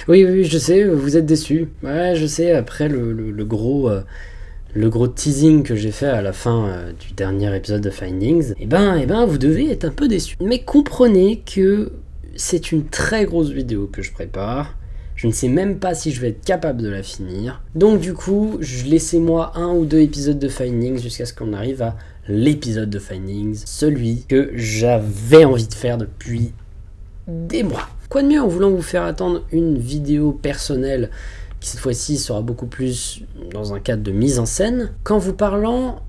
Oui, oui, je sais, vous êtes déçus. Ouais, je sais, après le gros teasing que j'ai fait à la fin du dernier épisode de Findings, eh ben, vous devez être un peu déçus. Mais comprenez que c'est une très grosse vidéo que je prépare. Je ne sais même pas si je vais être capable de la finir. Donc du coup, laissez-moi 1 ou 2 épisodes de Findings jusqu'à ce qu'on arrive à l'épisode de Findings, celui que j'avais envie de faire depuis des mois. Quoi de mieux en voulant vous faire attendre une vidéo personnelle qui cette fois-ci sera beaucoup plus dans un cadre de mise en scène, qu'en vous parlant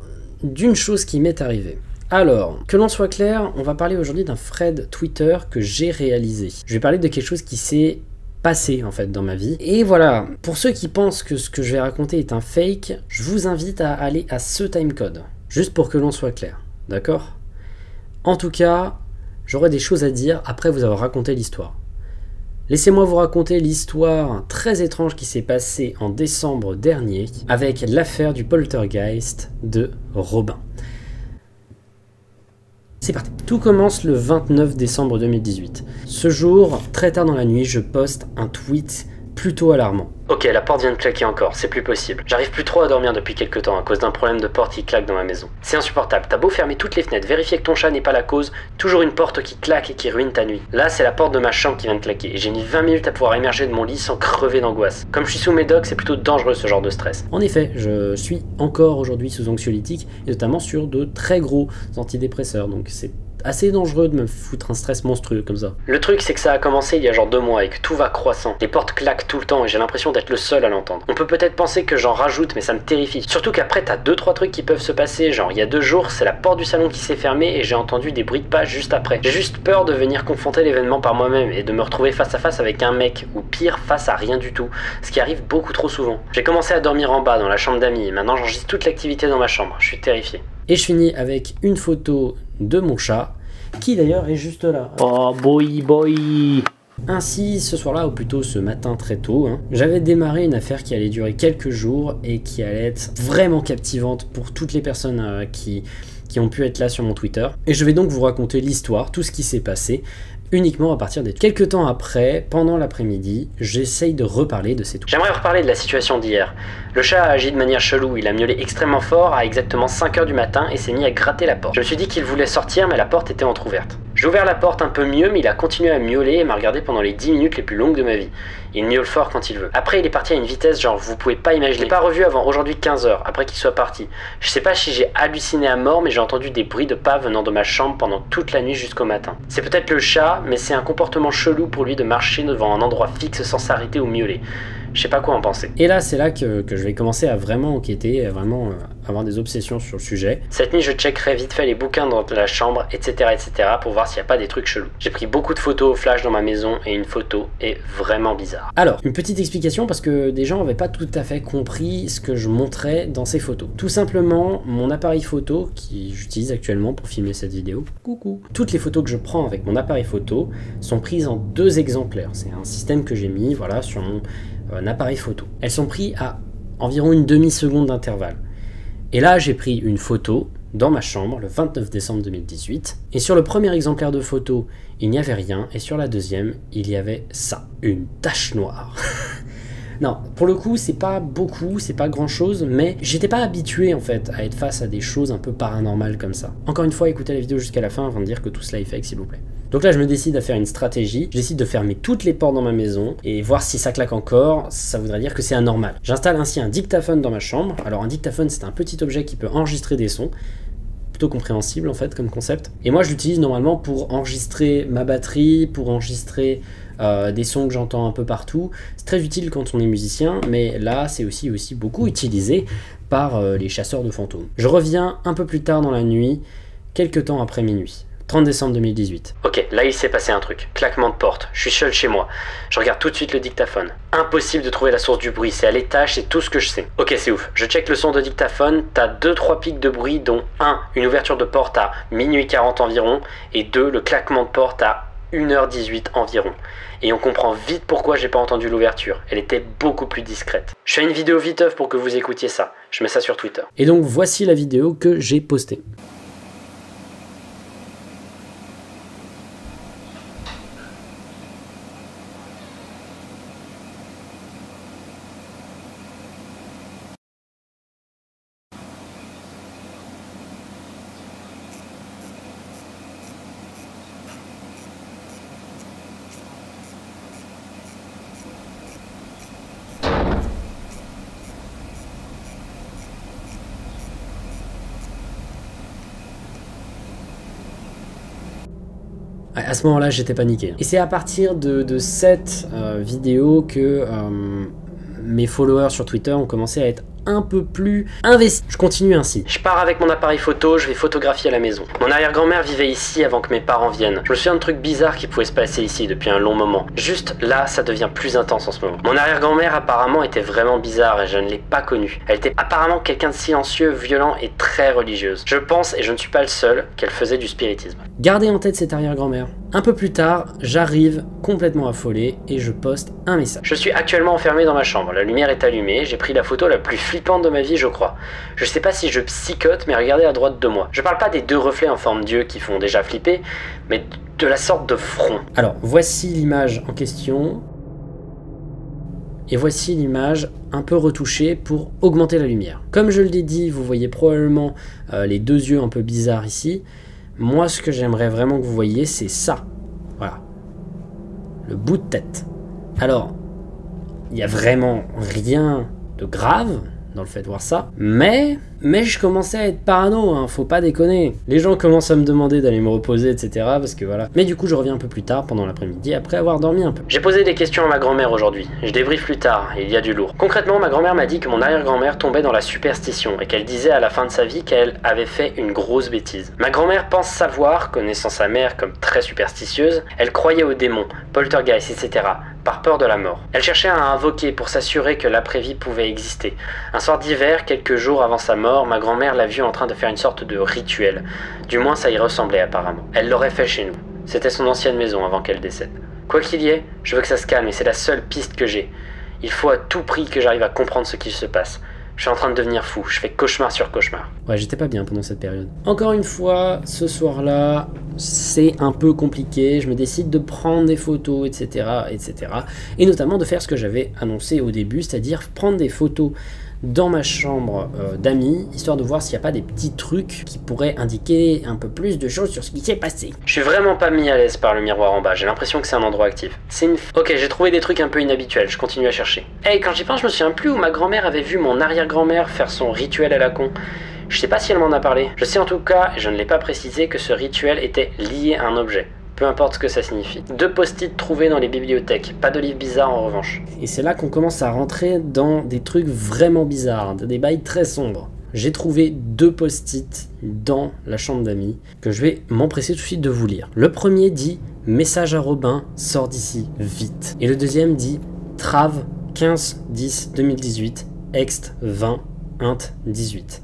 d'une chose qui m'est arrivée. Alors, que l'on soit clair, on va parler aujourd'hui d'un thread Twitter que j'ai réalisé. Je vais parler de quelque chose qui s'est passé en fait dans ma vie. Et voilà, pour ceux qui pensent que ce que je vais raconter est un fake, je vous invite à aller à ce timecode, juste pour que l'on soit clair, d'accord? En tout cas, j'aurai des choses à dire après vous avoir raconté l'histoire. Laissez-moi vous raconter l'histoire très étrange qui s'est passée en décembre dernier avec l'affaire du poltergeist de Robin. C'est parti. Tout commence le 29 décembre 2018. Ce jour, très tard dans la nuit, je poste un tweet plutôt alarmant. Ok, la porte vient de claquer encore, c'est plus possible. J'arrive plus trop à dormir depuis quelques temps à cause d'un problème de porte qui claque dans ma maison. C'est insupportable, t'as beau fermer toutes les fenêtres, vérifier que ton chat n'est pas la cause, toujours une porte qui claque et qui ruine ta nuit. Là, c'est la porte de ma chambre qui vient de claquer et j'ai mis 20 minutes à pouvoir émerger de mon lit sans crever d'angoisse. Comme je suis sous médoc, c'est plutôt dangereux ce genre de stress. En effet, je suis encore aujourd'hui sous anxiolytique et notamment sur de très gros antidépresseurs, donc c'est assez dangereux de me foutre un stress monstrueux comme ça. Le truc c'est que ça a commencé il y a genre 2 mois et que tout va croissant. Les portes claquent tout le temps et j'ai l'impression d'être le seul à l'entendre. On peut peut-être penser que j'en rajoute mais ça me terrifie. Surtout qu'après t'as 2-3 trucs qui peuvent se passer, genre il y a 2 jours c'est la porte du salon qui s'est fermée et j'ai entendu des bruits de pas juste après. J'ai juste peur de venir confronter l'événement par moi-même et de me retrouver face à face avec un mec ou pire face à rien du tout, ce qui arrive beaucoup trop souvent. J'ai commencé à dormir en bas dans la chambre d'amis et maintenant j'enregistre toute l'activité dans ma chambre, je suis terrifié. Et je finis avec une photo de mon chat, qui d'ailleurs est juste là. Oh boy boy. Ainsi, ce soir-là, ou plutôt ce matin très tôt, j'avais démarré une affaire qui allait durer quelques jours et qui allait être vraiment captivante pour toutes les personnes qui ont pu être là sur mon Twitter. Et je vais donc vous raconter l'histoire, tout ce qui s'est passé, uniquement à partir des... Quelques temps après, pendant l'après-midi, j'essaye de reparler de ces trucs. J'aimerais reparler de la situation d'hier. Le chat a agi de manière chelou, il a miaulé extrêmement fort à exactement 5 h du matin et s'est mis à gratter la porte. Je me suis dit qu'il voulait sortir mais la porte était entrouverte. J'ai ouvert la porte un peu mieux mais il a continué à miauler et m'a regardé pendant les 10 minutes les plus longues de ma vie. Il miaule fort quand il veut. Après il est parti à une vitesse genre vous pouvez pas imaginer. Je l'ai pas revu avant aujourd'hui 15 h après qu'il soit parti. Je sais pas si j'ai halluciné à mort mais j'ai entendu des bruits de pas venant de ma chambre pendant toute la nuit jusqu'au matin. C'est peut-être le chat mais c'est un comportement chelou pour lui de marcher devant un endroit fixe sans s'arrêter ou miauler. Je sais pas quoi en penser. Et là, c'est là que je vais commencer à vraiment enquêter, à vraiment avoir des obsessions sur le sujet. Cette nuit, je checkerai vite fait les bouquins dans la chambre, etc., pour voir s'il n'y a pas des trucs chelous. J'ai pris beaucoup de photos au flash dans ma maison et une photo est vraiment bizarre. Alors, une petite explication parce que des gens n'avaient pas tout à fait compris ce que je montrais dans ces photos. Tout simplement, mon appareil photo, qui j'utilise actuellement pour filmer cette vidéo, coucou. Toutes les photos que je prends avec mon appareil photo sont prises en 2 exemplaires. C'est un système que j'ai mis, voilà, sur mon appareil photo. Elles sont prises à environ une demi-seconde d'intervalle. Et là, j'ai pris une photo dans ma chambre le 29 décembre 2018. Et sur le premier exemplaire de photo, il n'y avait rien. Et sur la deuxième, il y avait ça. Une tache noire. Non, pour le coup, c'est pas beaucoup, c'est pas grand chose, mais j'étais pas habitué en fait à être face à des choses un peu paranormales comme ça. Encore une fois, écoutez la vidéo jusqu'à la fin avant de dire que tout cela est fake, s'il vous plaît. Donc là, je me décide à faire une stratégie, je décide de fermer toutes les portes dans ma maison et voir si ça claque encore, ça voudrait dire que c'est anormal. J'installe ainsi un dictaphone dans ma chambre. Alors un dictaphone, c'est un petit objet qui peut enregistrer des sons, plutôt compréhensible en fait comme concept. Et moi, je l'utilise normalement pour enregistrer ma batterie, pour enregistrer des sons que j'entends un peu partout. C'est très utile quand on est musicien, mais là, c'est aussi beaucoup utilisé par les chasseurs de fantômes. Je reviens un peu plus tard dans la nuit, quelques temps après minuit. 30 décembre 2018. Ok, là il s'est passé un truc. Claquement de porte. Je suis seul chez moi. Je regarde tout de suite le dictaphone. Impossible de trouver la source du bruit. C'est à l'étage, c'est tout ce que je sais. Ok, c'est ouf. Je check le son de dictaphone. T'as 2-3 pics de bruit, dont 1, une ouverture de porte à minuit 40 environ, et 2, le claquement de porte à 1h18 environ. Et on comprend vite pourquoi j'ai pas entendu l'ouverture. Elle était beaucoup plus discrète. Je fais une vidéo viteuf pour que vous écoutiez ça. Je mets ça sur Twitter. Et donc voici la vidéo que j'ai postée. À ce moment-là, j'étais paniqué. Et c'est à partir de cette vidéo que mes followers sur Twitter ont commencé à être un peu plus investis. Je continue ainsi. Je pars avec mon appareil photo, je vais photographier à la maison. Mon arrière-grand-mère vivait ici avant que mes parents viennent. Je me souviens de trucs bizarres qui pouvaient se passer ici depuis un long moment. Juste là, ça devient plus intense en ce moment. Mon arrière-grand-mère apparemment était vraiment bizarre et je ne l'ai pas connue. Elle était apparemment quelqu'un de silencieux, violent et très religieuse. Je pense, et je ne suis pas le seul, qu'elle faisait du spiritisme. Gardez en tête cette arrière-grand-mère. Un peu plus tard, j'arrive complètement affolé et je poste un message. Je suis actuellement enfermé dans ma chambre, la lumière est allumée, j'ai pris la photo la plus flippante de ma vie je crois. Je sais pas si je psychote mais regardez à droite de moi. Je parle pas des deux reflets en forme d'yeux qui font déjà flipper, mais de la sorte de front. Alors voici l'image en question. Et voici l'image un peu retouchée pour augmenter la lumière. Comme je l'ai dit, vous voyez probablement les deux yeux un peu bizarres ici. Moi, ce que j'aimerais vraiment que vous voyiez, c'est ça. Voilà. Le bout de tête. Alors, il n'y a vraiment rien de grave dans le fait de voir ça. Mais je commençais à être parano, hein, faut pas déconner. Les gens commencent à me demander d'aller me reposer, etc. Parce que voilà. Mais du coup, je reviens un peu plus tard, pendant l'après-midi, après avoir dormi un peu. J'ai posé des questions à ma grand-mère aujourd'hui. Je débriefe plus tard, et il y a du lourd. Concrètement, ma grand-mère m'a dit que mon arrière-grand-mère tombait dans la superstition, et qu'elle disait à la fin de sa vie qu'elle avait fait une grosse bêtise. Ma grand-mère pense savoir, connaissant sa mère comme très superstitieuse, elle croyait aux démons, poltergeist, etc., par peur de la mort. Elle cherchait à invoquer pour s'assurer que l'après-vie pouvait exister. Un soir d'hiver, quelques jours avant sa mort, ma grand-mère l'a vue en train de faire une sorte de rituel. Du moins, ça y ressemblait apparemment. Elle l'aurait fait chez nous. C'était son ancienne maison avant qu'elle décède. Quoi qu'il y ait, je veux que ça se calme et c'est la seule piste que j'ai. Il faut à tout prix que j'arrive à comprendre ce qui se passe. Je suis en train de devenir fou, je fais cauchemar sur cauchemar. Ouais, j'étais pas bien pendant cette période. Encore une fois, ce soir-là, c'est un peu compliqué. Je me décide de prendre des photos, etc., etc. Et notamment de faire ce que j'avais annoncé au début, c'est-à-dire prendre des photos dans ma chambre d'amis, histoire de voir s'il n'y a pas des petits trucs qui pourraient indiquer un peu plus de choses sur ce qui s'est passé. Je suis vraiment pas mis à l'aise par le miroir en bas, j'ai l'impression que c'est un endroit actif. C'est une... Ok, j'ai trouvé des trucs un peu inhabituels, je continue à chercher. Hey, quand j'y pense, je me souviens plus où ma grand-mère avait vu mon arrière-grand-mère faire son rituel à la con. Je sais pas si elle m'en a parlé. Je sais en tout cas, et je ne l'ai pas précisé, que ce rituel était lié à un objet. Peu importe ce que ça signifie. 2 post-it trouvés dans les bibliothèques, pas de livres bizarres en revanche. Et c'est là qu'on commence à rentrer dans des trucs vraiment bizarres, des bails très sombres. J'ai trouvé 2 post-it dans la chambre d'amis que je vais m'empresser tout de suite de vous lire. Le premier dit « Message à Robin, sors d'ici, vite ». Et le deuxième dit « Trave, 15-10-2018, Ext 20, Int 18 ».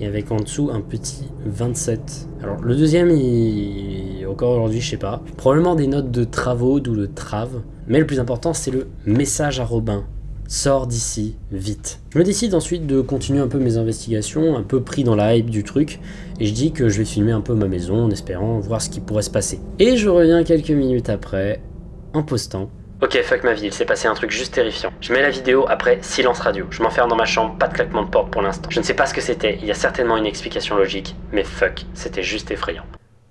Et avec en dessous un petit 27. Alors le deuxième, encore aujourd'hui, je sais pas. Probablement des notes de travaux, d'où le trave. Mais le plus important, c'est le message à Robin. Sors d'ici, vite. Je me décide ensuite de continuer un peu mes investigations, un peu pris dans la hype du truc. Et je dis que je vais filmer un peu ma maison en espérant voir ce qui pourrait se passer. Et je reviens quelques minutes après, en postant. Ok, fuck ma vie, il s'est passé un truc juste terrifiant. Je mets la vidéo, après, silence radio. Je m'enferme dans ma chambre, pas de claquement de porte pour l'instant. Je ne sais pas ce que c'était, il y a certainement une explication logique, mais fuck, c'était juste effrayant.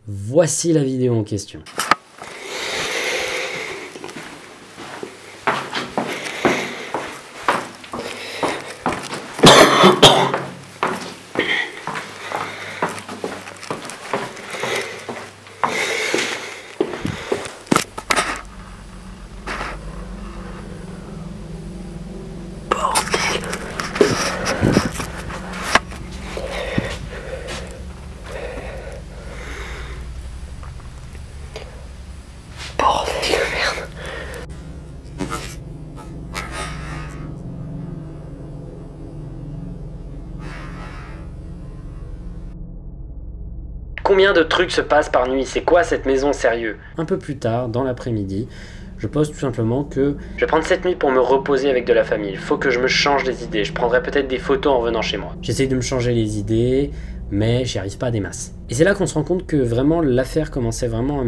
Voici la vidéo en question. Combien de trucs se passent par nuit? C'est quoi cette maison, sérieux? Un peu plus tard, dans l'après-midi, je poste tout simplement que je vais prendre cette nuit pour me reposer avec de la famille. Il faut que je me change les idées. Je prendrai peut-être des photos en revenant chez moi. J'essaye de me changer les idées, mais j'y arrive pas des masses. Et c'est là qu'on se rend compte que vraiment l'affaire commençait vraiment à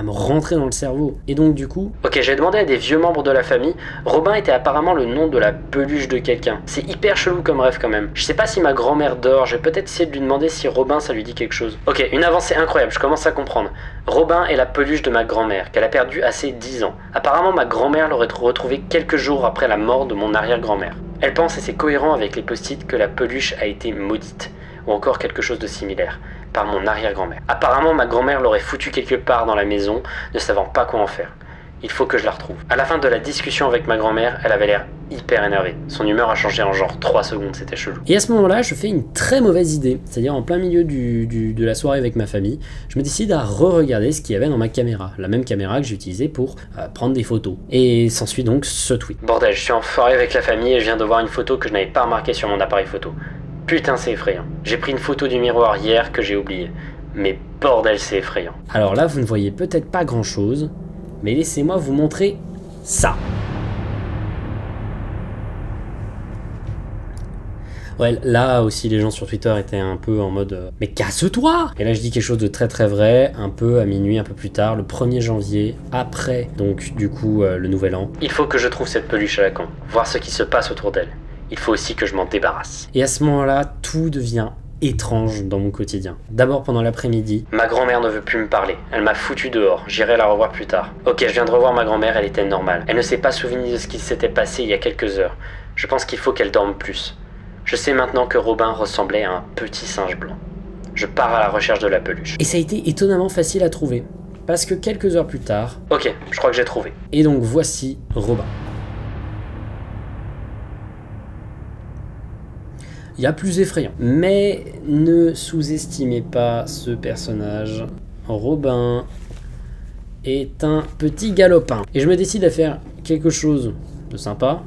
me rentrer dans le cerveau. Et donc du coup... Ok, j'ai demandé à des vieux membres de la famille. Robin était apparemment le nom de la peluche de quelqu'un. C'est hyper chelou comme rêve quand même. Je sais pas si ma grand-mère dort, je vais peut-être essayer de lui demander si Robin ça lui dit quelque chose. Ok, une avancée incroyable, je commence à comprendre. Robin est la peluche de ma grand-mère, qu'elle a perdue à ses 10 ans. Apparemment ma grand-mère l'aurait retrouvée quelques jours après la mort de mon arrière-grand-mère. Elle pense, et c'est cohérent avec les post-it, que la peluche a été maudite. Ou encore quelque chose de similaire. par mon arrière-grand-mère. Apparemment, ma grand-mère l'aurait foutue quelque part dans la maison, ne savant pas quoi en faire. Il faut que je la retrouve. À la fin de la discussion avec ma grand-mère, elle avait l'air hyper énervée. Son humeur a changé en genre 3 secondes, c'était chelou. Et à ce moment-là, je fais une très mauvaise idée. C'est-à-dire en plein milieu de la soirée avec ma famille, je me décide à re-regarder ce qu'il y avait dans ma caméra. La même caméra que j'utilisais pour prendre des photos. Et s'ensuit donc ce tweet. Bordel, je suis en soirée avec la famille et je viens de voir une photo que je n'avais pas remarquée sur mon appareil photo. Putain, c'est effrayant. J'ai pris une photo du miroir hier que j'ai oubliée. Mais bordel, c'est effrayant. Alors là, vous ne voyez peut-être pas grand-chose, mais laissez-moi vous montrer ça. Ouais, là aussi les gens sur Twitter étaient un peu en mode mais casse-toi! Et là je dis quelque chose de très très vrai, un peu à minuit, un peu plus tard, le 1er janvier, après donc du coup le nouvel an. Il faut que je trouve cette peluche à la con, voir ce qui se passe autour d'elle. Il faut aussi que je m'en débarrasse. Et à ce moment-là, tout devient étrange dans mon quotidien. D'abord pendant l'après-midi, ma grand-mère ne veut plus me parler. Elle m'a foutu dehors, j'irai la revoir plus tard. Ok, je viens de revoir ma grand-mère, elle était normale. Elle ne s'est pas souvenue de ce qui s'était passé il y a quelques heures. Je pense qu'il faut qu'elle dorme plus. Je sais maintenant que Robin ressemblait à un petit singe blanc. Je pars à la recherche de la peluche. Et ça a été étonnamment facile à trouver. Parce que quelques heures plus tard... Ok, je crois que j'ai trouvé. Et donc voici Robin. Il y a plus effrayant. Mais ne sous-estimez pas ce personnage. Robin est un petit galopin. Et je me décide à faire quelque chose de sympa.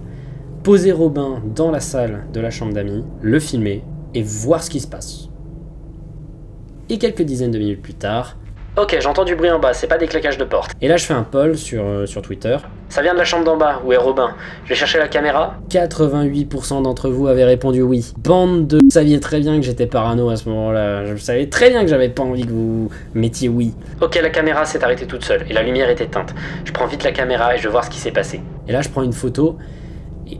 Poser Robin dans la salle de la chambre d'amis, le filmer et voir ce qui se passe. Et quelques dizaines de minutes plus tard... Ok, j'entends du bruit en bas, c'est pas des claquages de porte. Et là je fais un poll sur Twitter. Ça vient de la chambre d'en bas, où est Robin? Je vais chercher la caméra. 88% d'entre vous avaient répondu oui. Bande de... Vous saviez très bien que j'étais parano à ce moment-là. Je savais très bien que j'avais pas envie que vous mettiez oui. Ok, la caméra s'est arrêtée toute seule, et la lumière est éteinte. Je prends vite la caméra et je veux voir ce qui s'est passé. Et là je prends une photo...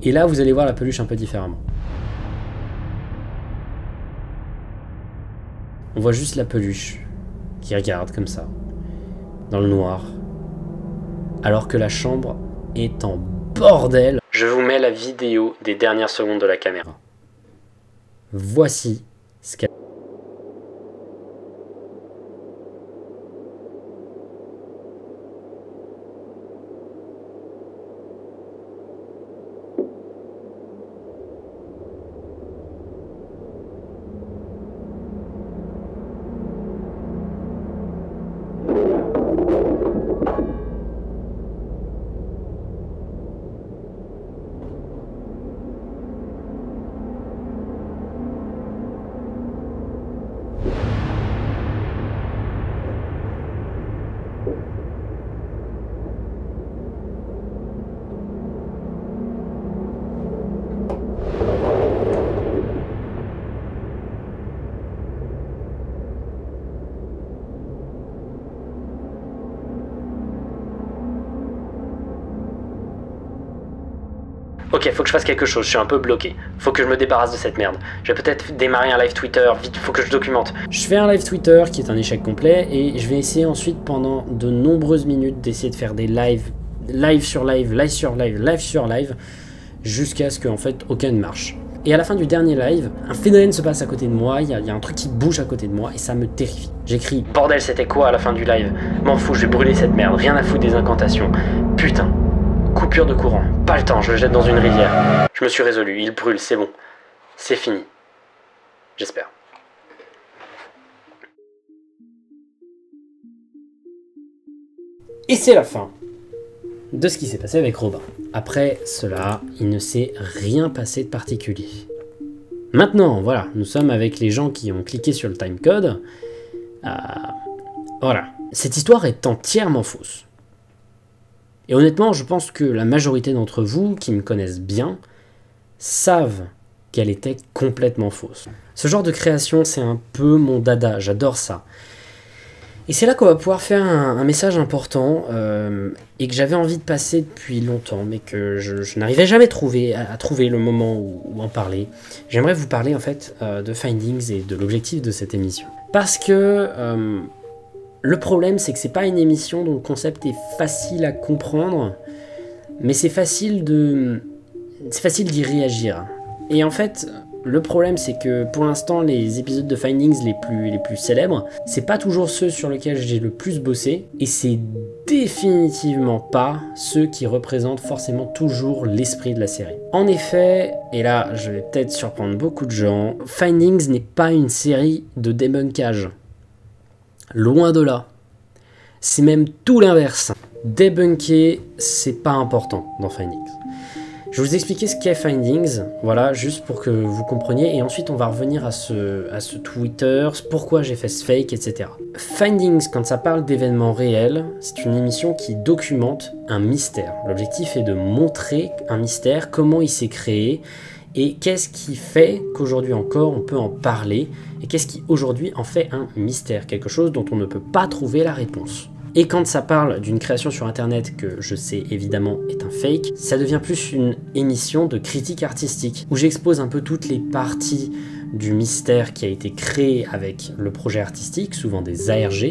Et là, vous allez voir la peluche un peu différemment. On voit juste la peluche qui regarde comme ça, dans le noir, alors que la chambre est en bordel. Je vous mets la vidéo des dernières secondes de la caméra. Voici ce qu'elle... Ok, faut que je fasse quelque chose, je suis un peu bloqué. Faut que je me débarrasse de cette merde. Je vais peut-être démarrer un live Twitter, vite, faut que je documente. Je fais un live Twitter qui est un échec complet et je vais essayer ensuite pendant de nombreuses minutes d'essayer de faire des live sur live, live sur live, live sur live, jusqu'à ce qu'en fait aucun ne marche. Et à la fin du dernier live, un phénomène se passe à côté de moi, il y a un truc qui bouge à côté de moi et ça me terrifie. J'écris « Bordel, c'était quoi à la fin du live? M'en fous, je vais brûler cette merde, rien à foutre des incantations. Putain. Coupure de courant, pas le temps, je le jette dans une rivière. Je me suis résolu, il brûle, c'est bon. C'est fini. J'espère. Et c'est la fin de ce qui s'est passé avec Robin. Après cela, il ne s'est rien passé de particulier. Maintenant, voilà, nous sommes avec les gens qui ont cliqué sur le timecode. Voilà. Cette histoire est entièrement fausse. Et honnêtement, je pense que la majorité d'entre vous, qui me connaissent bien, savent qu'elle était complètement fausse. Ce genre de création, c'est un peu mon dada, j'adore ça. Et c'est là qu'on va pouvoir faire un message important, et que j'avais envie de passer depuis longtemps, mais que je n'arrivais jamais à trouver le moment où en parler. J'aimerais vous parler en fait de Findings et de l'objectif de cette émission. Parce que... le problème, c'est que c'est pas une émission dont le concept est facile à comprendre, mais c'est facile d'y réagir. Et en fait, Le problème, c'est que pour l'instant, les épisodes de Findings les plus célèbres, c'est pas toujours ceux sur lesquels j'ai le plus bossé, et c'est définitivement pas ceux qui représentent forcément toujours l'esprit de la série. En effet, et là, je vais peut-être surprendre beaucoup de gens, Findings n'est pas une série de débunkage. Loin de là. C'est même tout l'inverse. Débunker, c'est pas important dans Findings. Je vais vous expliquer ce qu'est Findings, voilà, juste pour que vous compreniez, et ensuite on va revenir à ce Twitter, pourquoi j'ai fait ce fake, etc. Findings, quand ça parle d'événements réels, c'est une émission qui documente un mystère. L'objectif est de montrer un mystère, comment il s'est créé, et qu'est-ce qui fait qu'aujourd'hui encore on peut en parler, et qu'est-ce qui aujourd'hui en fait un mystère, quelque chose dont on ne peut pas trouver la réponse. Et quand ça parle d'une création sur internet que je sais évidemment est un fake, ça devient plus une émission de critique artistique où j'expose un peu toutes les parties du mystère qui a été créé avec le projet artistique, souvent des ARG.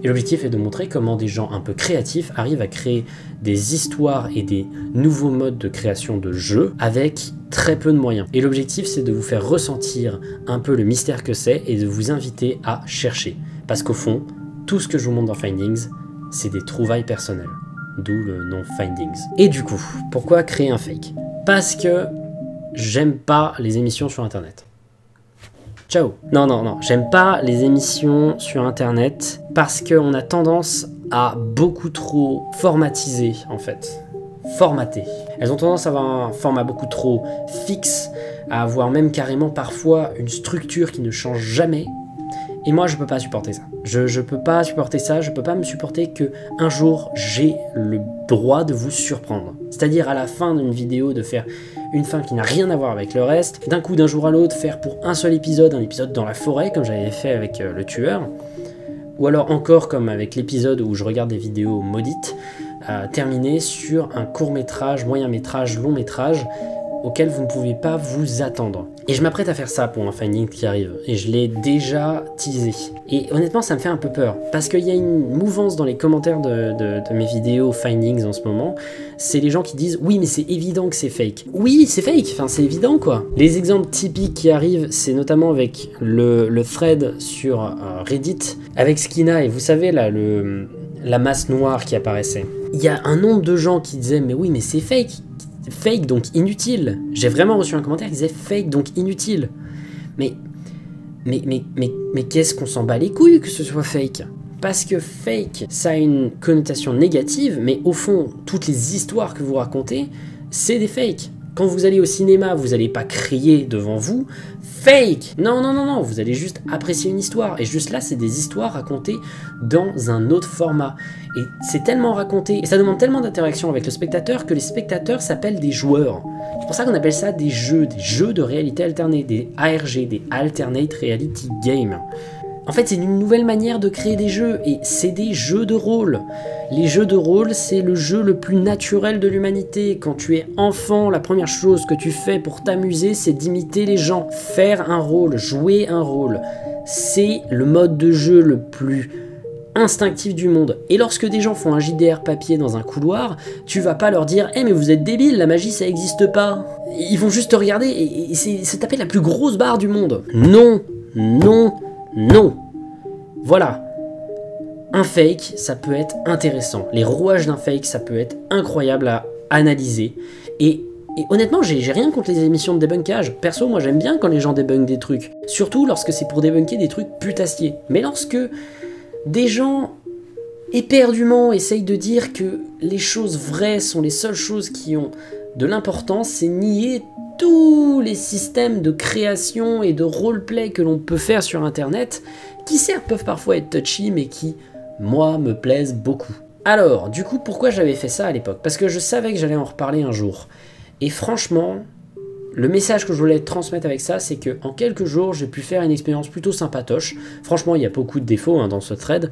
Et l'objectif est de montrer comment des gens un peu créatifs arrivent à créer des histoires et des nouveaux modes de création de jeux avec très peu de moyens. Et l'objectif, c'est de vous faire ressentir un peu le mystère que c'est et de vous inviter à chercher. Parce qu'au fond, tout ce que je vous montre dans Findings, c'est des trouvailles personnelles, d'où le nom Findings. Et du coup, pourquoi créer un fake? Parce que j'aime pas les émissions sur internet. Ciao. Non, j'aime pas les émissions sur internet parce qu'on a tendance à beaucoup trop formatiser en fait. Formater. Elles ont tendance à avoir un format beaucoup trop fixe, à avoir même carrément parfois une structure qui ne change jamais. Et moi, je peux pas supporter ça. Je peux pas supporter ça, je peux pas me supporter que un jour, j'ai le droit de vous surprendre. C'est-à-dire à la fin d'une vidéo, de faire une fin qui n'a rien à voir avec le reste, d'un coup, d'un jour à l'autre, faire pour un seul épisode, un épisode dans la forêt, comme j'avais fait avec le tueur, ou alors encore comme avec l'épisode où je regarde des vidéos maudites, terminer sur un court-métrage, moyen-métrage, long-métrage, auquel vous ne pouvez pas vous attendre. Et je m'apprête à faire ça pour un Finding qui arrive, et je l'ai déjà teasé. Et honnêtement, ça me fait un peu peur, parce qu'il y a une mouvance dans les commentaires de mes vidéos Findings en ce moment, c'est les gens qui disent « Oui, mais c'est évident que c'est fake ». Oui, c'est fake, enfin c'est évident quoi. Les exemples typiques qui arrivent, c'est notamment avec le thread sur Reddit, avec Skina, et vous savez là, la masse noire qui apparaissait. Il y a un nombre de gens qui disaient « Mais oui, mais c'est fake ». Fake donc inutile. J'ai vraiment reçu un commentaire qui disait fake donc inutile. Mais qu'est-ce qu'on s'en bat les couilles que ce soit fake? Parce que fake, ça a une connotation négative, mais au fond, toutes les histoires que vous racontez, c'est des fakes. Quand vous allez au cinéma, vous n'allez pas crier devant vous fake. Non, vous allez juste apprécier une histoire. Et juste là, c'est des histoires racontées dans un autre format. Et c'est tellement raconté, et ça demande tellement d'interaction avec le spectateur que les spectateurs s'appellent des joueurs. C'est pour ça qu'on appelle ça des jeux de réalité alternée, des ARG, des Alternate Reality Games. En fait, c'est une nouvelle manière de créer des jeux, et c'est des jeux de rôle. Les jeux de rôle, c'est le jeu le plus naturel de l'humanité. Quand tu es enfant, la première chose que tu fais pour t'amuser, c'est d'imiter les gens. Faire un rôle, jouer un rôle, c'est le mode de jeu le plus instinctif du monde. Et lorsque des gens font un JDR papier dans un couloir, tu vas pas leur dire « Eh mais vous êtes débiles, la magie ça existe pas ». Ils vont juste te regarder et c'est taper la plus grosse barre du monde. Non. Voilà. Un fake, ça peut être intéressant. Les rouages d'un fake, ça peut être incroyable à analyser. Et honnêtement, j'ai rien contre les émissions de débunkage. Perso, moi j'aime bien quand les gens débunkent des trucs. Surtout lorsque c'est pour débunker des trucs putassiers. Mais lorsque des gens éperdument essayent de dire que les choses vraies sont les seules choses qui ont de l'importance, c'est nier tous les systèmes de création et de roleplay que l'on peut faire sur internet, qui certes peuvent parfois être touchy, mais qui, moi, me plaisent beaucoup. Alors, du coup, pourquoi j'avais fait ça à l'époque? Parce que je savais que j'allais en reparler un jour. Et franchement, le message que je voulais transmettre avec ça, c'est que en quelques jours, j'ai pu faire une expérience plutôt sympatoche. Franchement, il y a beaucoup de défauts dans ce thread,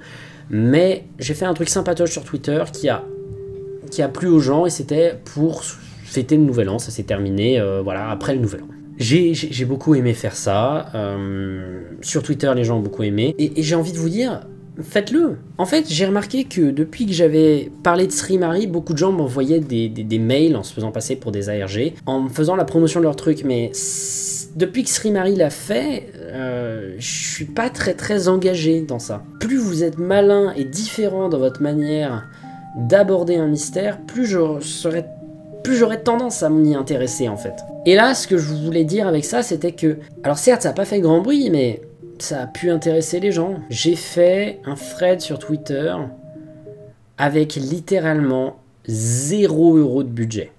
mais j'ai fait un truc sympatoche sur Twitter qui a plu aux gens, et c'était pour fêter le nouvel an. Ça s'est terminé voilà, après le nouvel an. J'ai beaucoup aimé faire ça. Sur Twitter, les gens ont beaucoup aimé. Et j'ai envie de vous dire, faites-le. En fait, j'ai remarqué que depuis que j'avais parlé de Srimari, beaucoup de gens m'envoyaient des mails en se faisant passer pour des ARG, en me faisant la promotion de leur truc, mais depuis que Srimari l'a fait, je suis pas très engagé dans ça. Plus vous êtes malin et différent dans votre manière d'aborder un mystère, plus j'aurais tendance à m'y intéresser en fait. Et là, ce que je voulais dire avec ça, c'était que, alors certes, ça n'a pas fait grand bruit, mais ça a pu intéresser les gens. J'ai fait un thread sur Twitter avec littéralement 0 € de budget.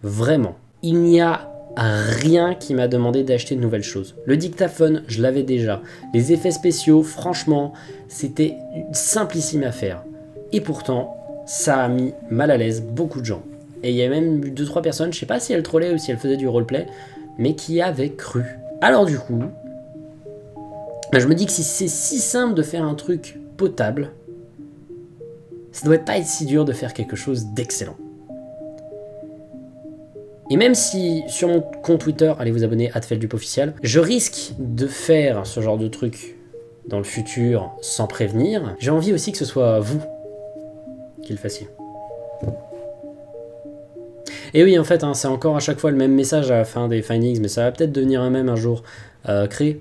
Vraiment. Il n'y a rien qui m'a demandé d'acheter de nouvelles choses. Le dictaphone, je l'avais déjà. Les effets spéciaux, franchement, c'était simplissime à faire. Et pourtant, ça a mis mal à l'aise beaucoup de gens. Et il y a même eu 2-3 personnes, je sais pas si elles trollaient ou si elles faisaient du roleplay, mais qui avaient cru. Alors du coup, je me dis que si c'est si simple de faire un truc potable, ça doit pas être si dur de faire quelque chose d'excellent. Et même si sur mon compte Twitter, allez vous abonner, @feldupofficial, je risque de faire ce genre de truc dans le futur sans prévenir, j'ai envie aussi que ce soit vous qui le fassiez. Et oui, en fait, hein, c'est encore à chaque fois le même message à la fin des findings, mais ça va peut-être devenir un même un jour. Créer